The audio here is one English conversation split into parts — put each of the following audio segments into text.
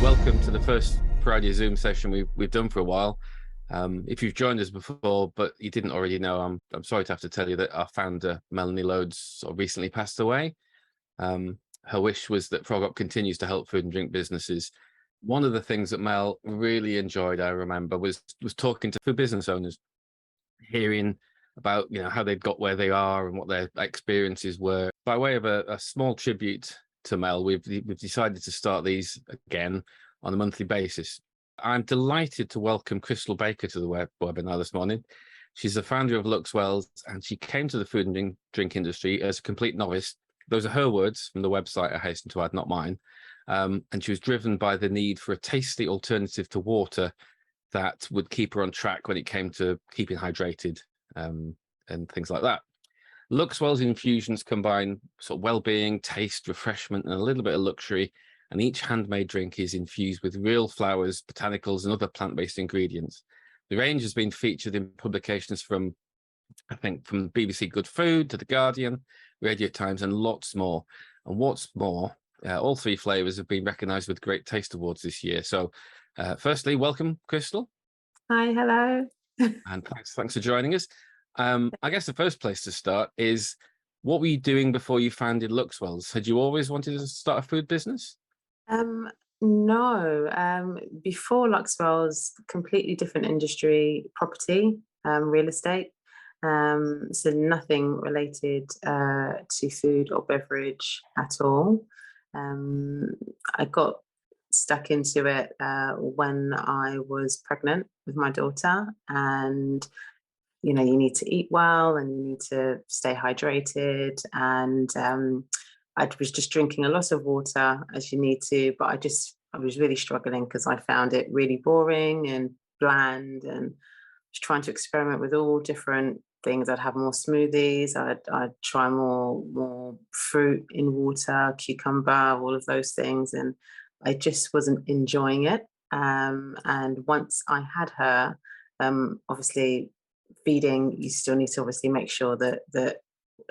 Welcome to the first Friday Zoom session we've done for a while. If you've joined us before, but you didn't already know, I'm sorry to have to tell you that our founder, Melanie Loades, sort of recently passed away. Her wish was that Frog Up continues to help food and drink businesses. One of the things that Mel really enjoyed, I remember, was talking to food business owners, hearing about how they'd got where they are and what their experiences were. By way of a small tribute to Mel, we've decided to start these again on a monthly basis. I'm delighted to welcome Crystal Baker to the webinar this morning. She's the founder of Luxwells, and she came to the food and drink industry as a complete novice. Those are her words from the website, I hasten to add, not mine. And she was driven by the need for a tasty alternative to water that would keep her on track when it came to keeping hydrated and things like that. Luxwell's infusions combine sort of well-being, taste, refreshment, and a little bit of luxury, and each handmade drink is infused with real flowers, botanicals, and other plant-based ingredients. The range has been featured in publications from BBC Good Food to The Guardian, Radio Times, and lots more. And what's more, all three flavors have been recognized with Great Taste Awards this year. So firstly, welcome, Crystal. Hi, hello. And thanks for joining us. I guess the first place to start is, what were you doing before you founded Luxwells? Had you always wanted to start a food business? No, before Luxwells, completely different industry, property, real estate. So nothing related to food or beverage at all. I got stuck into it when I was pregnant with my daughter, and you need to eat well and you need to stay hydrated, and I was just drinking a lot of water, as you need to, but I was really struggling because I found it really boring and bland, and was trying to experiment with all different things. I'd have more smoothies, I'd try more fruit in water, cucumber, all of those things, and I just wasn't enjoying it. And once I had her, obviously feeding, you still need to obviously make sure that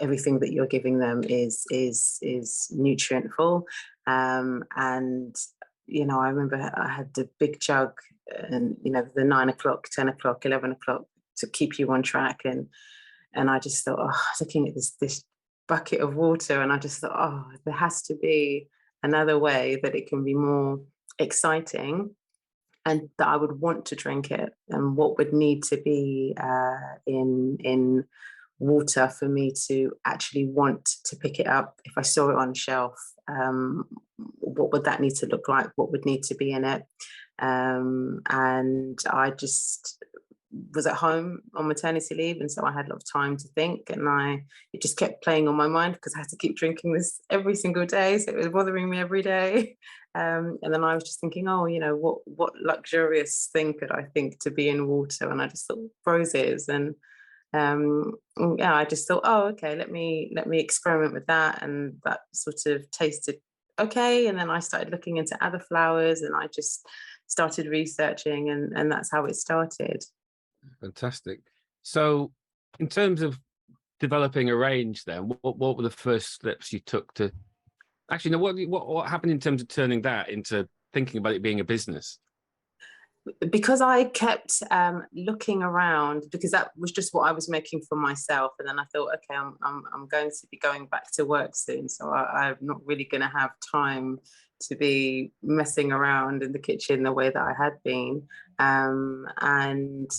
everything that you're giving them is nutrient full. And I remember I had the big jug, and the 9 o'clock, 10 o'clock, 11 o'clock to keep you on track. And I just thought, looking at this bucket of water, and I just thought, there has to be another way that it can be more exciting, and that I would want to drink it, and what would need to be in water for me to actually want to pick it up. If I saw it on a shelf, what would that need to look like? What would need to be in it? And I just was at home on maternity leave, and so I had a lot of time to think, and it just kept playing on my mind because I had to keep drinking this every single day, so it was bothering me every day. And then I was just thinking, what luxurious thing could I think to be in water? And I just thought roses, and I just thought, okay, let me experiment with that, and that sort of tasted okay. And then I started looking into other flowers, and I just started researching, and that's how it started. Fantastic. So in terms of developing a range then, what were the first steps you took to actually know what happened in terms of turning that into thinking about it being a business? Because I kept looking around, because that was just what I was making for myself, and then I thought, okay, I'm going to be going back to work soon, so I'm not really going to have time to be messing around in the kitchen the way that I had been. And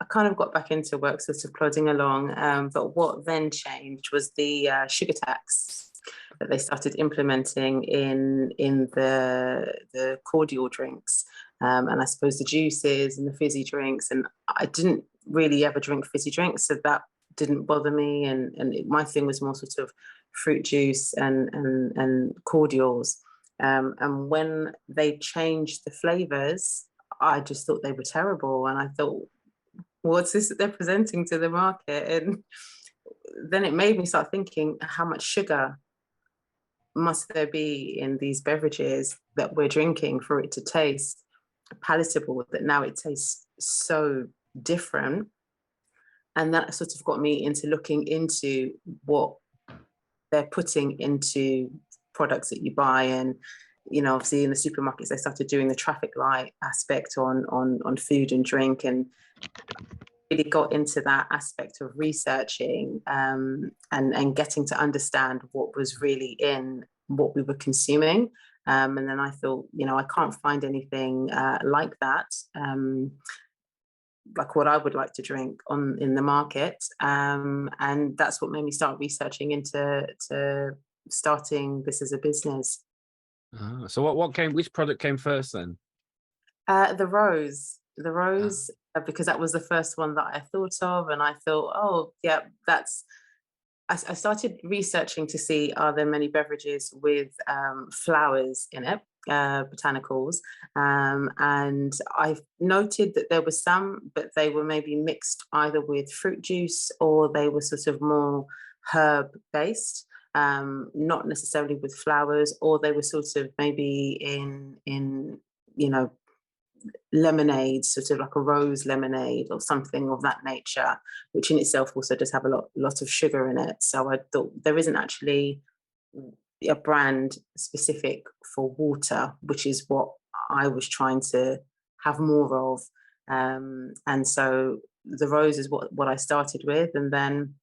I kind of got back into work, sort of plodding along. But what then changed was the sugar tax that they started implementing in the cordial drinks, and I suppose the juices and the fizzy drinks. And I didn't really ever drink fizzy drinks, so that didn't bother me. And my thing was more sort of fruit juice and cordials. And when they changed the flavors, I just thought they were terrible, and I thought, what's this that they're presenting to the market? And then it made me start thinking, how much sugar must there be in these beverages that we're drinking for it to taste palatable, that now it tastes so different? And that sort of got me into looking into what they're putting into products that you buy, and obviously in the supermarkets, they started doing the traffic light aspect on food and drink, and really got into that aspect of researching, and getting to understand what was really in what we were consuming. And then I thought, I can't find anything like that, like what I would like to drink in the market. And that's what made me start researching into starting this as a business. So which product came first then? The rose, Ah, because that was the first one that I thought of, and I thought, oh yeah, that's. I started researching to see, are there many beverages with flowers in it, botanicals, and I noted that there were some, but they were maybe mixed either with fruit juice, or they were sort of more herb based. Not necessarily with flowers, or they were sort of maybe in you know lemonade, sort of like a rose lemonade or something of that nature, which in itself also does have a lot of sugar in it. So I thought there isn't actually a brand specific for water, which is what I was trying to have more of. And so the rose is what I started with. And then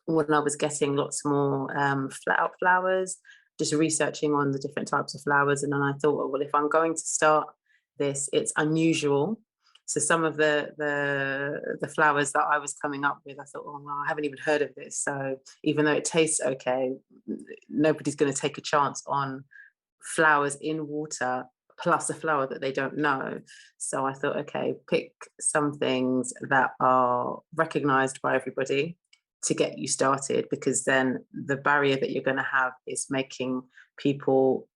when I was getting lots more flowers, just researching on the different types of flowers. And then I thought, well, if I'm going to start this, it's unusual. So some of the flowers that I was coming up with, I thought, oh, well, I haven't even heard of this. So even though it tastes okay, nobody's going to take a chance on flowers in water plus a flower that they don't know. So I thought, okay, pick some things that are recognized by everybody to get you started, because then the barrier that you're going to have is making people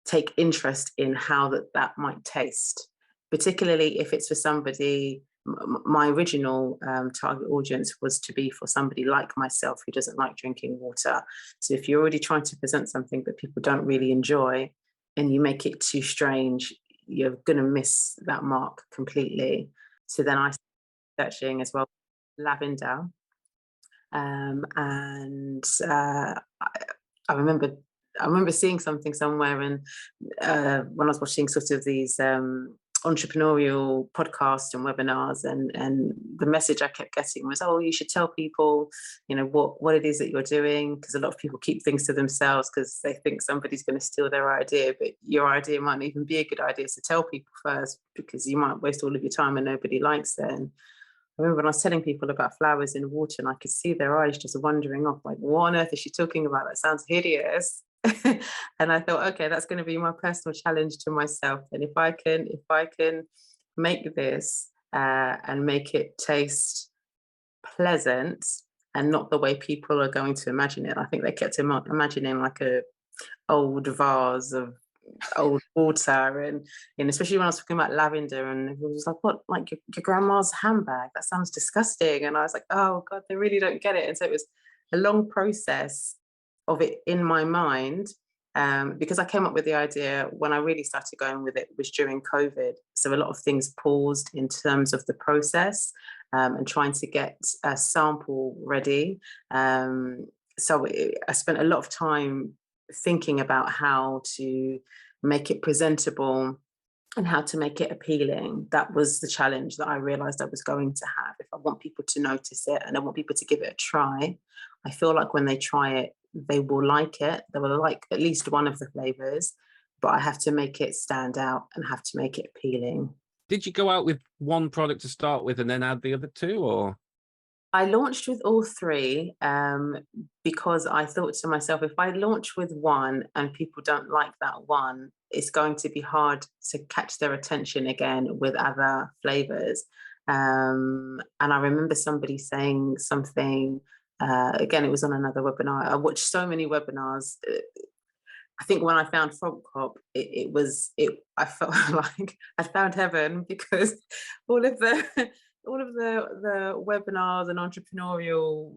take interest in how that might taste, particularly if it's for somebody. My original target audience was to be for somebody like myself who doesn't like drinking water. So if you're already trying to present something that people don't really enjoy and you make it too strange, you're going to miss that mark completely. So then I started searching as well, lavender. And I remember seeing something somewhere, and when I was watching sort of these entrepreneurial podcasts and webinars, and the message I kept getting was, oh, you should tell people, what it is that you're doing, because a lot of people keep things to themselves because they think somebody's going to steal their idea, but your idea might not even be a good idea. So tell people first, because you might waste all of your time and nobody likes it. And I remember when I was telling people about flowers in water, and I could see their eyes just wandering off, like, what on earth is she talking about? That sounds hideous. And I thought, okay, that's going to be my personal challenge to myself. And if I can make this and make it taste pleasant and not the way people are going to imagine it. I think they kept imagining like a old vase of old water, and especially when I was talking about lavender, and it was like, what, like your grandma's handbag? That sounds disgusting. And I was like, oh God, they really don't get it. And so it was a long process of it in my mind, because I came up with the idea when I really started going with it was during COVID. So a lot of things paused in terms of the process, and trying to get a sample ready. I spent a lot of time thinking about how to make it presentable and how to make it appealing. That was the challenge that I realized I was going to have. If I want people to notice it and I want people to give it a try, I feel like when they try it, they will like it. They will like at least one of the flavors, but I have to make it stand out and have to make it appealing. did you go out with one product to start with and then add the other two, or? I launched with all three, because I thought to myself, if I launch with one and people don't like that one, it's going to be hard to catch their attention again with other flavors. And I remember somebody saying something, again, it was on another webinar. I watched so many webinars. I think when I found Frog Cop, I felt like I found heaven, because all of the the webinars and entrepreneurial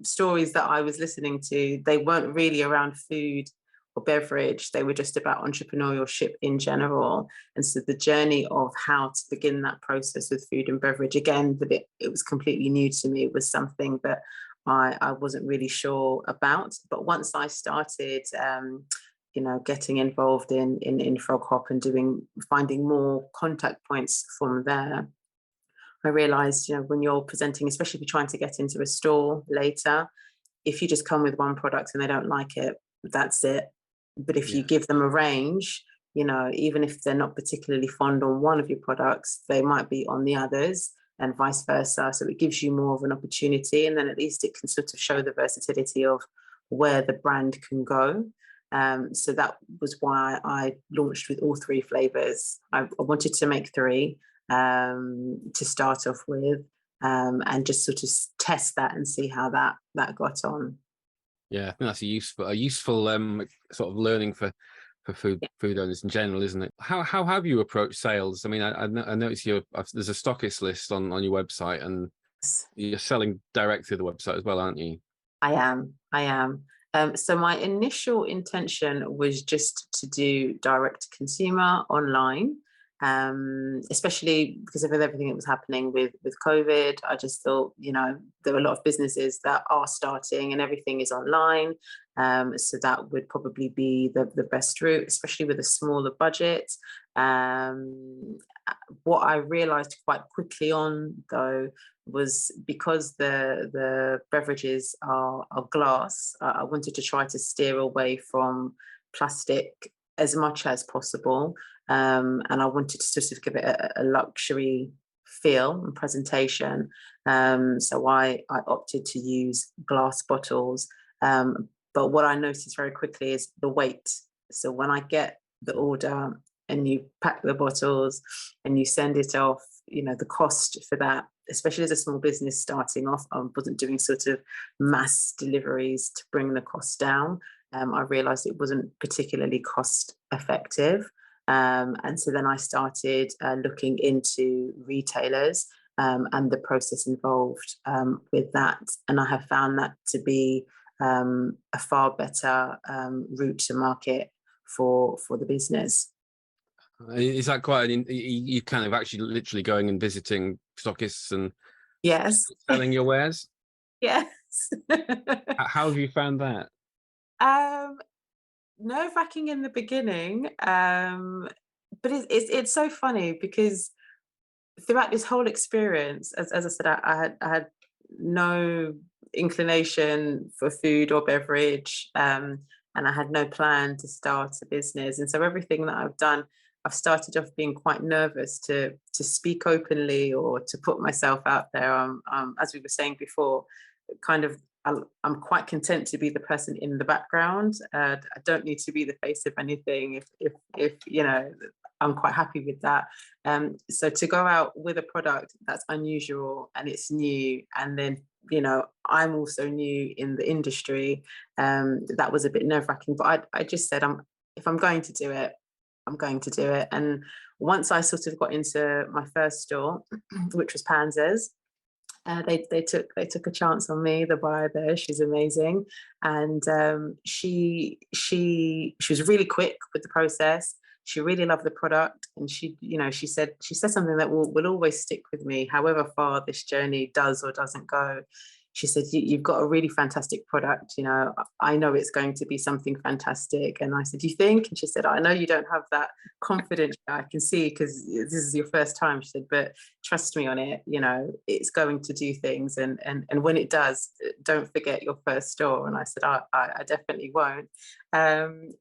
stories that I was listening to, they weren't really around food or beverage. They were just about entrepreneurship in general. And so the journey of how to begin that process with food and beverage, again, it was completely new to me. It was something that I wasn't really sure about. But once I started getting involved in Frog Hop and finding more contact points from there, I realized, when you're presenting, especially if you're trying to get into a store later, if you just come with one product and they don't like it, that's it. But if you Yeah. give them a range, even if they're not particularly fond on one of your products, they might be on the others, and vice versa. So it gives you more of an opportunity, and then at least it can sort of show the versatility of where the brand can go. So that was why I launched with all three flavors. I wanted to make three to start off with, and just sort of test that and see how that got on. Yeah, I think that's a useful sort of learning for food owners in general, isn't it? How have you approached sales? I mean, I noticed there's a stockist list on your website, and you're selling direct through the website as well, aren't you? I am. So my initial intention was just to do direct to consumer online, especially because of everything that was happening with COVID. I just thought, there are a lot of businesses that are starting and everything is online. So that would probably be the best route, especially with a smaller budget. What I realized quite quickly on, though, was because the beverages are glass, I wanted to try to steer away from plastic as much as possible. And I wanted to sort of give it a luxury feel and presentation. So I opted to use glass bottles. But what I noticed very quickly is the weight. So when I get the order and you pack the bottles and you send it off, the cost for that, especially as a small business starting off, I wasn't doing sort of mass deliveries to bring the cost down. I realized it wasn't particularly cost effective. And so then I started looking into retailers and the process involved with that. And I have found that to be a far better route to market for the business. Is that quite you kind of actually literally going and visiting stockists and Yes. selling your wares? Yes. How have you found that? Nerve-wracking in the beginning, but it's so funny because throughout this whole experience, as I said, I had no inclination for food or beverage, and I had no plan to start a business. And so everything that I've done, I've started off being quite nervous to speak openly or to put myself out there. As we were saying before, kind of I'm quite content to be the person in the background. I don't need to be the face of anything. If I'm quite happy with that. So to go out with a product that's unusual and it's new, and then I'm also new in the industry, that was a bit nerve-wracking. But I just said, if I'm going to do it, I'm going to do it. And once I sort of got into my first store, which was Panzer's, they took a chance on me. The buyer there, she's amazing, and she was really quick with the process. She really loved the product, and she said something that will always stick with me, however far this journey does or doesn't go. She said, "You've got a really fantastic product. I know it's going to be something fantastic." And I said, "You think?" And she said, "I know you don't have that confidence. I can see because this is your first time." She said, "But trust me on it. It's going to do things, and when it does, don't forget your first store." And I said, "I definitely won't." And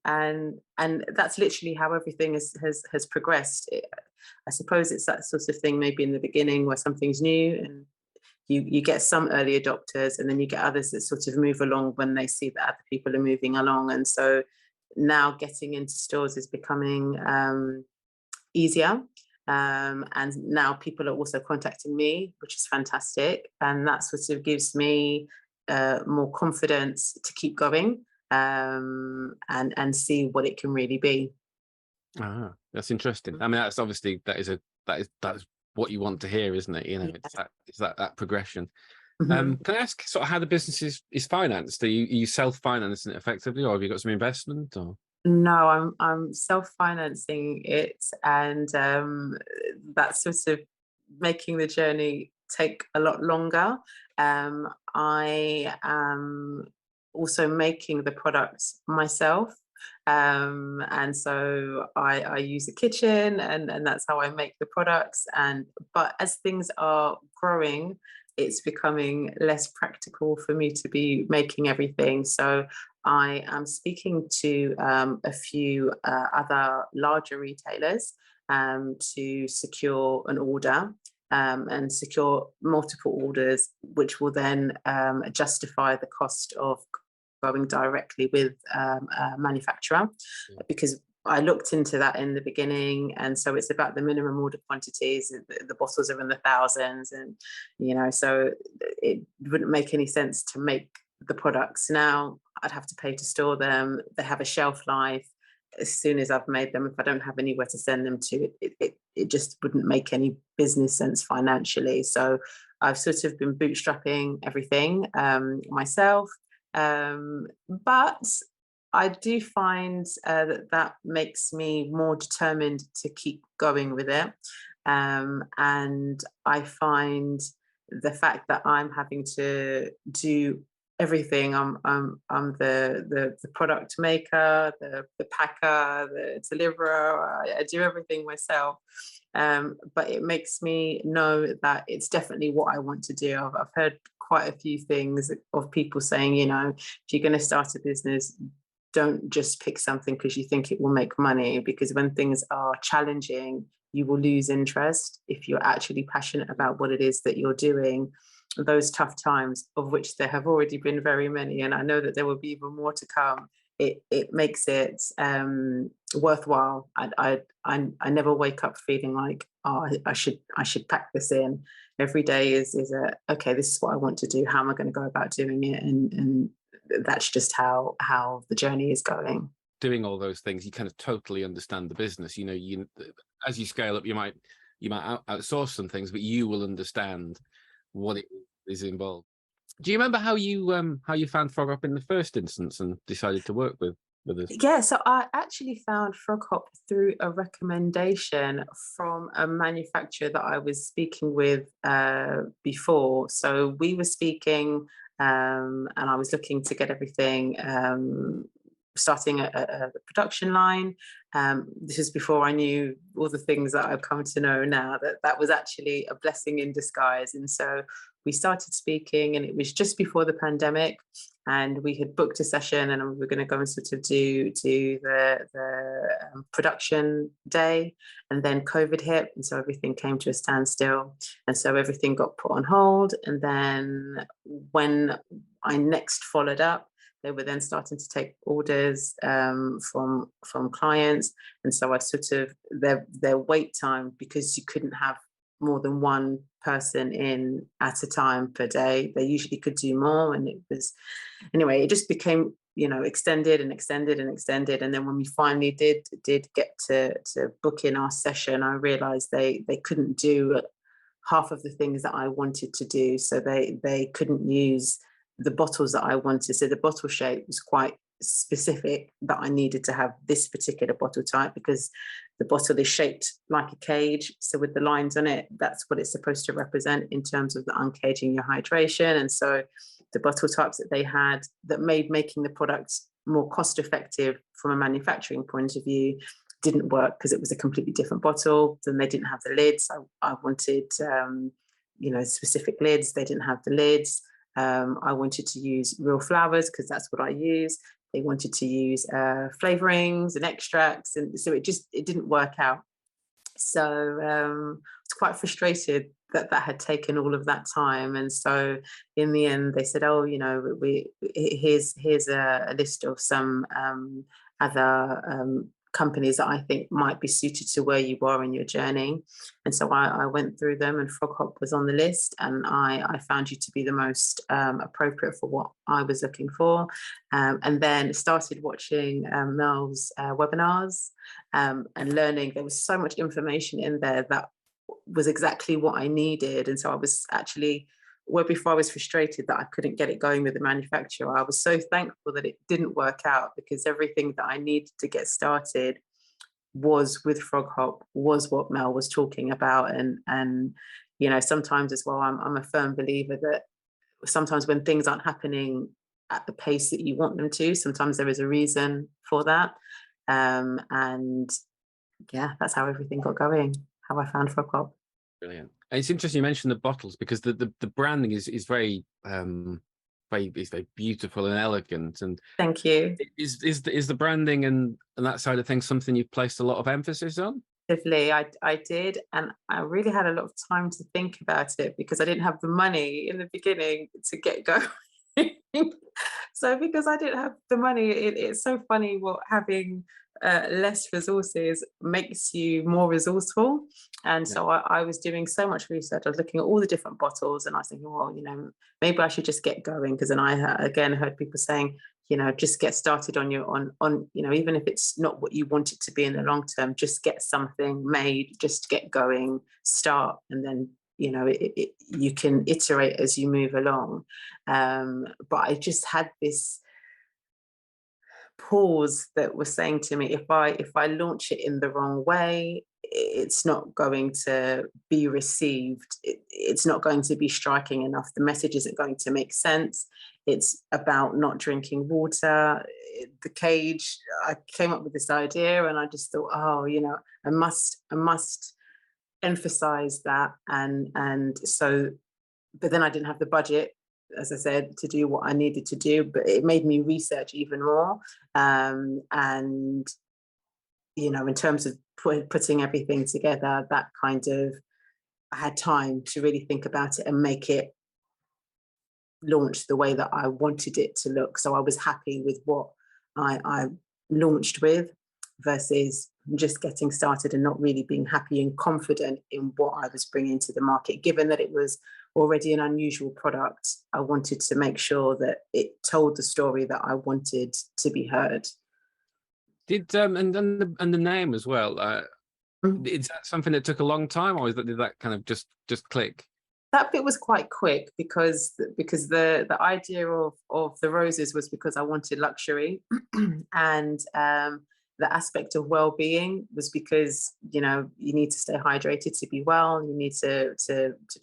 that's literally how everything has progressed. I suppose it's that sort of thing, maybe in the beginning where something's new and you get some early adopters, and then you get others that sort of move along when they see that other people are moving along. And so now getting into stores is becoming easier. And now people are also contacting me, which is fantastic. And that sort of gives me more confidence to keep going, and see what it can really be. That's interesting. I mean, that's obviously that's what you want to hear, isn't it? Yeah. It's that progression. Mhm. Can I ask sort of how the business is financed? Are you self-financing it effectively, or have you got some investment? Or No, I'm self-financing it, and that's sort of making the journey take a lot longer. I am also making the products myself. And so I use a kitchen, and that's how I make the products. And but as things are growing, it's becoming less practical for me to be making everything. So I am speaking to a few other larger retailers to secure an order. And secure multiple orders, which will then justify the cost of going directly with a manufacturer, Yeah. because I looked into that in the beginning, and so it's about the minimum order quantities. The bottles are in the thousands, and so it wouldn't make any sense to make the products now. I'd have to pay to store them. They have a shelf life. As soon as I've made them, if I don't have anywhere to send them to, it just wouldn't make any business sense financially. So I've sort of been bootstrapping everything myself. But I do find that makes me more determined to keep going with it. And I find the fact that I'm having to do everything. I'm the product maker, the packer, the deliverer. I do everything myself. But it makes me know that it's definitely what I want to do. I've heard quite a few things of people saying, if you're going to start a business, don't just pick something because you think it will make money, because when things are challenging, you will lose interest. If you're actually passionate about what it is that you're doing, those tough times, of which there have already been very many, and I know that there will be even more to come, it makes it worthwhile. I never wake up feeling like, oh, I should pack this in. Every day is a okay, this is what I want to do. How am I going to go about doing it? And that's just how the journey is going. Doing all those things, you kind of totally understand the business. As you scale up, you might outsource some things, but you will understand what it is involved. Do you remember how you found Frog Up in the first instance and decided to work with us? Yeah, so I actually found Frog Hop through a recommendation from a manufacturer that I was speaking with before. So we were speaking, and I was looking to get everything starting a production line. This is before I knew all the things that I've come to know now, that was actually a blessing in disguise. And so we started speaking, and it was just before the pandemic, and we had booked a session, and we were going to go and sort of do the production day, and then COVID hit, and so everything came to a standstill, and so everything got put on hold. And then when I next followed up, they were then starting to take orders from clients, and so I sort of their wait time, because you couldn't have more than one person in at a time per day. They usually could do more, and it was anyway. It just became extended and extended and extended, and then when we finally did get to book in our session, I realised they couldn't do half of the things that I wanted to do, so they couldn't use the bottles that I wanted. So the bottle shape was quite specific, that I needed to have this particular bottle type, because the bottle is shaped like a cage. So with the lines on it, that's what it's supposed to represent in terms of the uncaging your hydration. And so the bottle types that they had that made making the products more cost effective from a manufacturing point of view didn't work, because it was a completely different bottle. Then they didn't have the lids. I wanted specific lids. They didn't have the lids. I wanted to use real flowers because that's what I use. They wanted to use flavorings and extracts, and so it didn't work out. So I was quite frustrated that had taken all of that time. And so in the end, they said, "Oh, here's a list of some other companies that I think might be suited to where you are in your journey." And so I went through them, and Frog Hop was on the list, and I found you to be the most appropriate for what I was looking for. And then started watching Mel's webinars and learning. There was so much information in there that was exactly what I needed. And so I was actually, where before I was frustrated that I couldn't get it going with the manufacturer, I was so thankful that it didn't work out, because everything that I needed to get started was with Frog Hop, was what Mel was talking about. And sometimes as well, I'm a firm believer that sometimes when things aren't happening at the pace that you want them to, sometimes there is a reason for that. And yeah, that's how everything got going, how I found Frog Pop. Brilliant. And it's interesting you mentioned the bottles, because the branding is very is very beautiful and elegant. And Thank you. is the branding and that side of things something you've placed a lot of emphasis on? Definitely, I did, and I really had a lot of time to think about it because I didn't have the money in the beginning to get going. So because I didn't have the money, it's so funny what having less resources makes you more resourceful. And Yeah. so I was doing so much research. I was looking at all the different bottles, and I was thinking, well, maybe I should just get going, because then again heard people saying, just get started on your on even if it's not what you want it to be in the long term, just get something made, just get going, start, and then you can iterate as you move along. But I just had this pause that was saying to me, if I launch it in the wrong way, it's not going to be received. It's not going to be striking enough. The message isn't going to make sense. It's about not drinking water. The cage. I came up with this idea, and I just thought, oh, I must emphasize that, and so. But then I didn't have the budget, as I said, to do what I needed to do. But it made me research even more. And in terms of putting everything together, that kind of, I had time to really think about it and make it launch the way that I wanted it to look. So I was happy with what I launched with, versus just getting started and not really being happy and confident in what I was bringing to the market. Given that it was already an unusual product, I wanted to make sure that it told the story that I wanted to be heard. Did and the name as well. Mm. Is that something that took a long time, or did that kind of just click? That bit was quite quick, because the idea of the roses was because I wanted luxury, and the aspect of well-being was because you need to stay hydrated to be well. You need to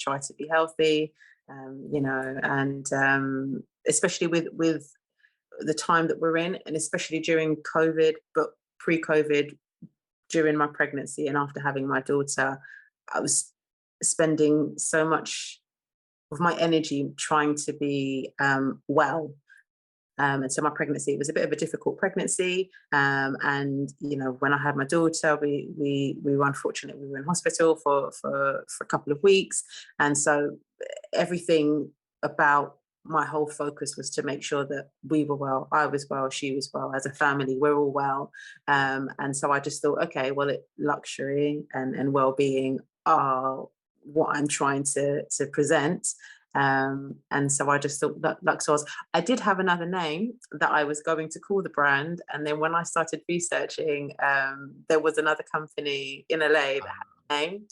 try to be healthy, and especially with the time that we're in, and especially during COVID, but pre-COVID, during my pregnancy and after having my daughter, I was spending so much of my energy trying to be well. And so my pregnancy was a bit of a difficult pregnancy. And when I had my daughter, we were unfortunate. We were in hospital for a couple of weeks, and so everything about my whole focus was to make sure that we were well, I was well, she was well, as a family, we're all well. And so I just thought, okay, well, luxury and well-being are what I'm trying to present. And so I just thought that Luxwells. I did have another name that I was going to call the brand, and then when I started researching, there was another company in LA that had a name.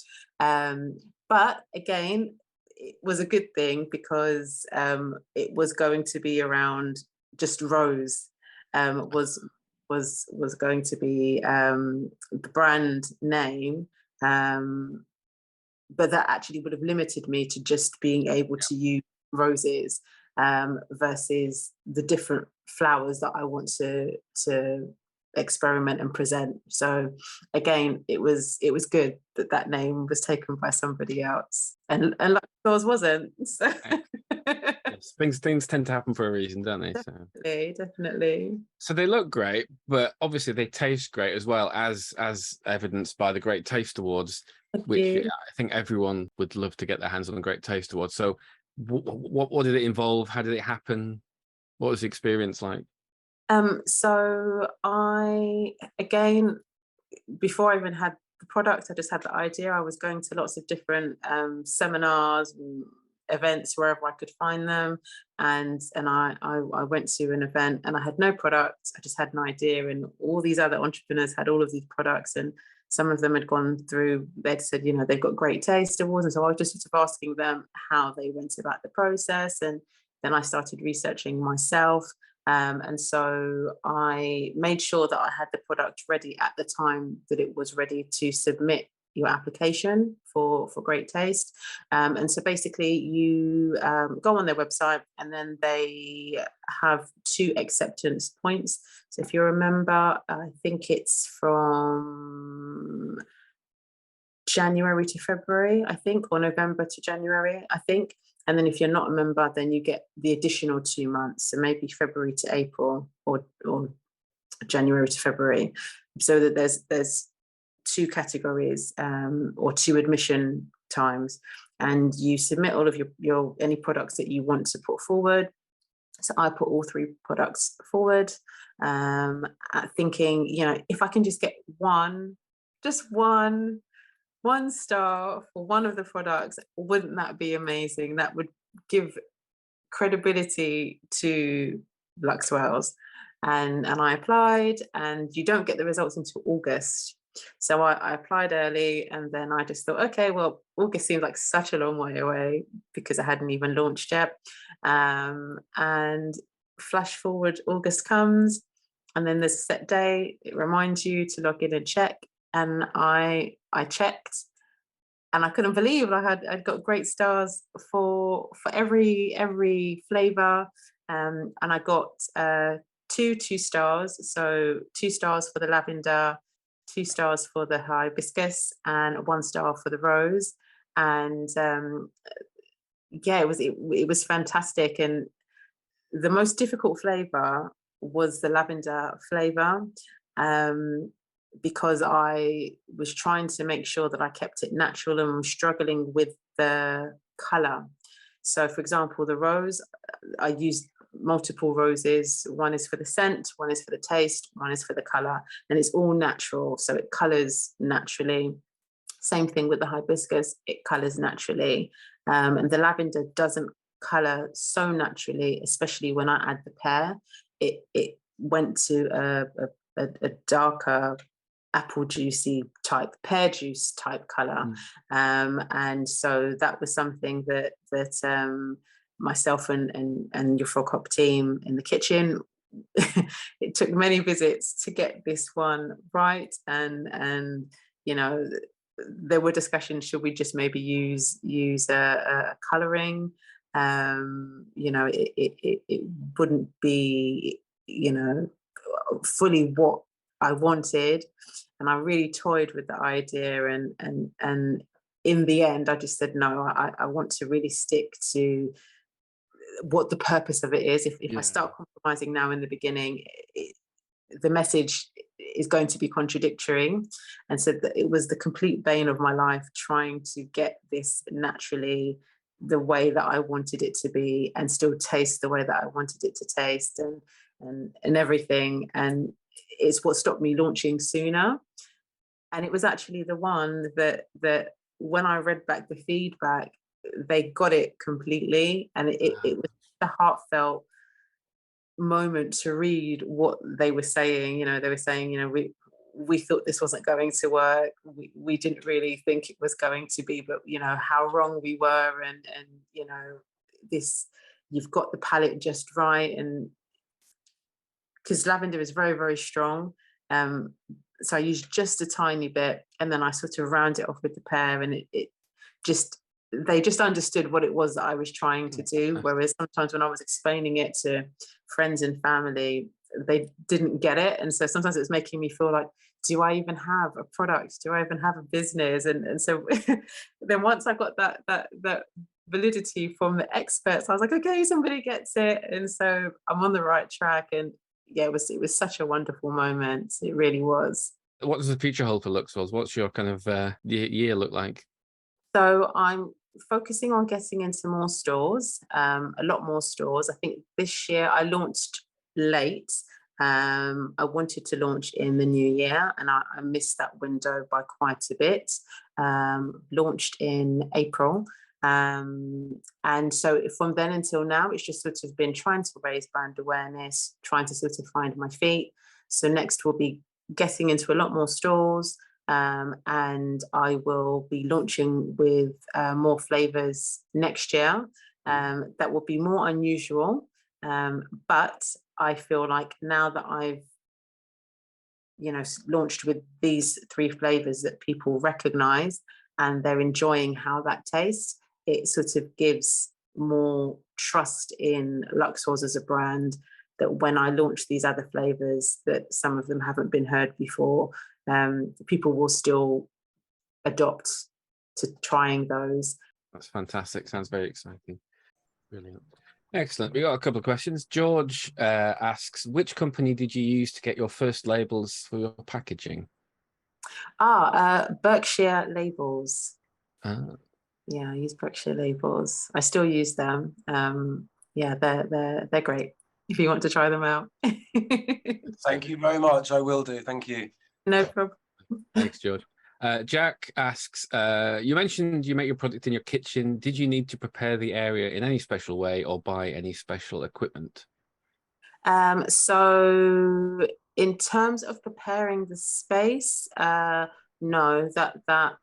But again, it was a good thing, because it was going to be around just Rose. Was going to be the brand name. But that actually would have limited me to just being able to use roses, versus the different flowers that I want to experiment and present. So again, it was good that that name was taken by somebody else, and like yours wasn't. So. Yes, things tend to happen for a reason, don't they? Definitely. So they look great, but obviously they taste great as well, as evidenced by the Great Taste Awards, which I think everyone would love to get their hands on the Great Taste Awards. So what did it involve? How did it happen? What was the experience like? So again, before I even had the product, I just had the idea. I was going to lots of different seminars and events wherever I could find them, and I went to an event, and I had no product. I just had an idea, and all these other entrepreneurs had all of these products, and some of them had gone through. They'd said, they've got Great Taste Awards, and so I was just sort of asking them how they went about the process, and then I started researching myself. And so I made sure that I had the product ready at the time that it was ready to submit your application for Great Taste. And so basically you go on their website, and then they have 2 acceptance points. So if you remember, I think it's from January to February, I think, or November to January, I think. And then if you're not a member, then you get the additional 2 months, so maybe February to April, or January to February. So that there's 2 categories, or 2 admission times, and you submit all of your any products that you want to put forward. So I put all 3 products forward, thinking, if I can just get just one star for one of the products, wouldn't that be amazing? That would give credibility to Luxwells. And I applied, and you don't get the results until August. So I applied early, and then I just thought, okay, well, August seems like such a long way away because I hadn't even launched yet. And flash forward, August comes, and then there's a set day. It reminds you to log in and check. And I checked, and I couldn't believe I'd got great stars for every flavor. And I got 2 stars. So 2 stars for the lavender, 2 stars for the hibiscus, and 1 star for the rose. And it was fantastic. And the most difficult flavor was the lavender flavor, because I was trying to make sure that I kept it natural and was struggling with the color. So, for example, the rose, I used multiple roses. One is for the scent, one is for the taste, one is for the color, and it's all natural, so it colors naturally. Same thing with the hibiscus, it colors naturally. And the lavender doesn't color so naturally, especially when I add the pear. It went to a darker apple juicy type, pear juice type color. And so that was something that myself and your Frog Hop team in the kitchen, it took many visits to get this one right. And there were discussions, should we just maybe use a coloring? It wouldn't be fully what I wanted, and I really toyed with the idea, and in the end I just said no, I want to really stick to what the purpose of it is. If I start compromising now in the beginning, the message is going to be contradictory. And so it was the complete bane of my life, trying to get this naturally the way that I wanted it to be, and still taste the way that I wanted it to taste, and everything. And it's what stopped me launching sooner. And it was actually the one that when I read back the feedback, they got it completely. And it was a heartfelt moment to read what they were saying. They were saying, we thought this wasn't going to work. We didn't really think it was going to be, but how wrong we were. And this, you've got the palette just right. And because lavender is very, very strong. So I used just a tiny bit, and then I sort of round it off with the pear, and they just understood what it was that I was trying to do. Whereas sometimes when I was explaining it to friends and family, they didn't get it. And so sometimes it was making me feel like, do I even have a product? Do I even have a business? And so then once I got that validity from the experts, I was like, okay, somebody gets it. And so I'm on the right track. And it was such a wonderful moment. It really was. What does the future hold for Luxwells? What's your kind of year look like? So I'm focusing on getting into more stores, a lot more stores. I think this year I launched late. I wanted to launch in the new year, and I missed that window by quite a bit. Launched in April. And so from then until now, it's just sort of been trying to raise brand awareness, trying to sort of find my feet. So next we'll be getting into a lot more stores, and I will be launching with more flavors next year. That will be more unusual, but I feel like now that I've launched with these 3 flavors that people recognize and they're enjoying how that tastes, it sort of gives more trust in Luxwells as a brand, that when I launch these other flavors that some of them haven't been heard before, people will still adopt to trying those. That's fantastic. Sounds very exciting. Brilliant. Excellent. We got a couple of questions. George asks, which company did you use to get your first labels for your packaging? Berkshire Labels. Ah. Yeah, I use Berkshire Labels. I still use them. Yeah, they're great if you want to try them out. Thank you very much. I will do. Thank you. No problem. Thanks, George. Jack asks, you mentioned you make your product in your kitchen. Did you need to prepare the area in any special way or buy any special equipment? So in terms of preparing the space, no, that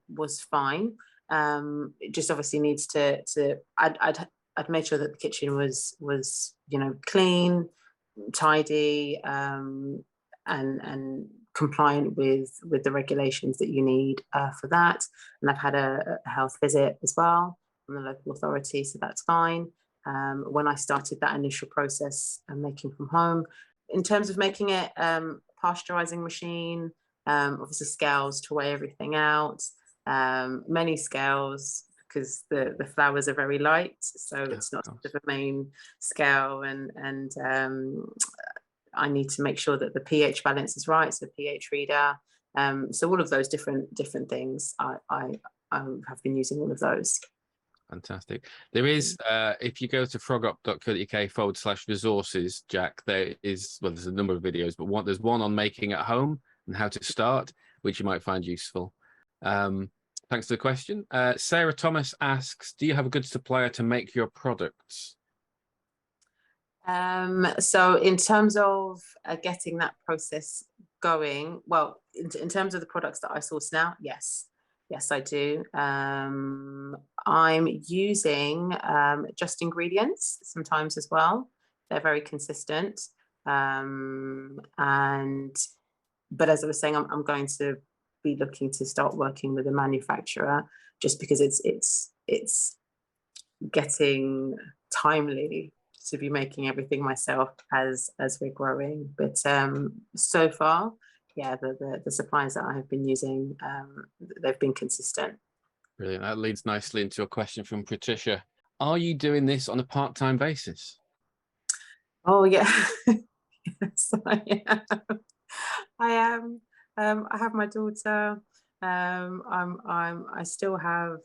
was fine. It just obviously needs to I'd made sure that the kitchen was clean, tidy, and compliant with the regulations that you need for that. And I've had a health visit as well from the local authority, so that's fine. When I started that initial process of making from home, in terms of making it, pasteurizing machine, obviously scales to weigh everything out, many scales because the flowers are very light, so it's not sort of a main scale, and I need to make sure that the pH balance is right, so pH reader. So all of those different things, I have been using all of those. Fantastic. There is, if you go to frogup.co.uk/resources, Jack, there is, well, there's a number of videos, but there's one on making at home and how to start, which you might find useful. Thanks for the question. Sarah Thomas asks, do you have a good supplier to make your products? So in terms of getting that process going, well, in terms of the products that I source now, yes, I do. I'm using Just Ingredients sometimes as well. They're very consistent. But as I was saying, I'm going to be looking to start working with a manufacturer, just because it's getting timely to be making everything myself as we're growing. But so far, yeah, the suppliers that I have been using, they've been consistent. Brilliant. That leads nicely into a question from Patricia. Are you doing this on a part-time basis? Oh yeah, yes, I am. I have my daughter. I still have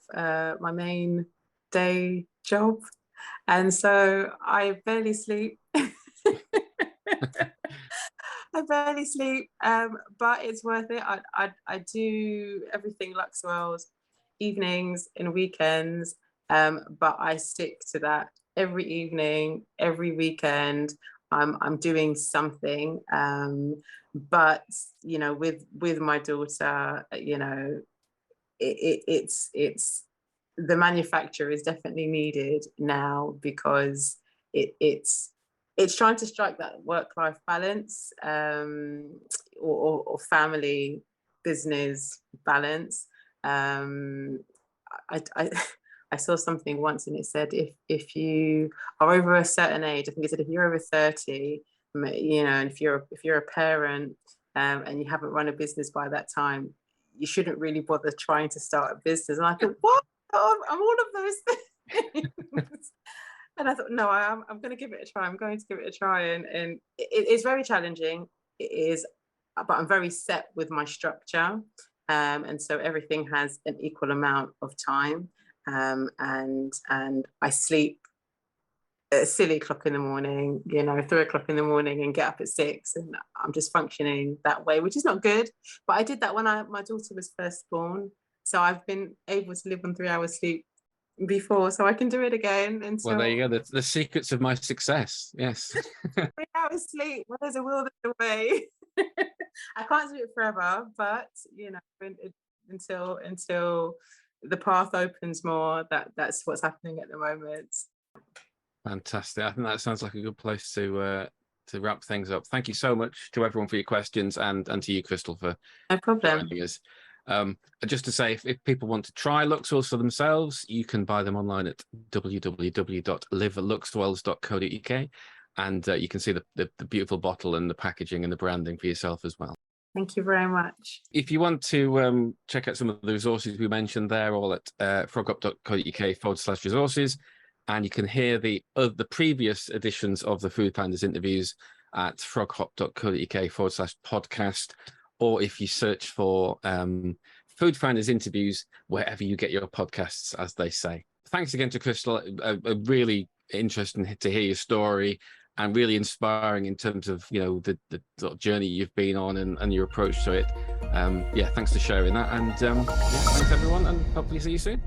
my main day job, and so I barely sleep. I barely sleep, but it's worth it. I do everything Luxwells, evenings and weekends, but I stick to that every evening, every weekend. I'm doing something, but with my daughter, it's the manufacturer is definitely needed now, because it's trying to strike that work-life balance, or family business balance. I saw something once and it said if you are over a certain age, I think it said if you're over 30, and if you're a parent, and you haven't run a business by that time, you shouldn't really bother trying to start a business. And I thought, what? Oh, I'm all of those things. And I thought, no, I'm going to give it a try. I'm going to give it a try. And it's very challenging. It is, but I'm very set with my structure. And so everything has an equal amount of time. And I sleep at a silly clock in the morning, 3 o'clock in the morning, and get up at 6. And I'm just functioning that way, which is not good. But I did that when my daughter was first born. So I've been able to live on 3 hours sleep before, so I can do it again. And so, well, there you go. The secrets of my success. Yes. 3 hours sleep. Well, there's a will, there's a way. I can't do it forever, but until the path opens more, that's what's happening at the moment. Fantastic. I think that sounds like a good place to to wrap things up, thank you so much to everyone for your questions, and to you, Crystal, for No problem. joining us. Just to say, if people want to try Luxwells for themselves, you can buy them online at www.liveluxwells.co.uk, and you can see the beautiful bottle and the packaging and the branding for yourself as well. Thank you very much. If you want to check out some of the resources we mentioned, they're all at frogup.co.uk/resources, and you can hear the previous editions of the Food Founders interviews at froghop.co.uk/podcast, or if you search for Food Founders interviews wherever you get your podcasts, as they say. Thanks again to Crystal. Really interesting to hear your story, and really inspiring in terms of, you know, the sort of journey you've been on and your approach to it. Yeah, thanks for sharing that, and yeah, thanks everyone, and hopefully see you soon.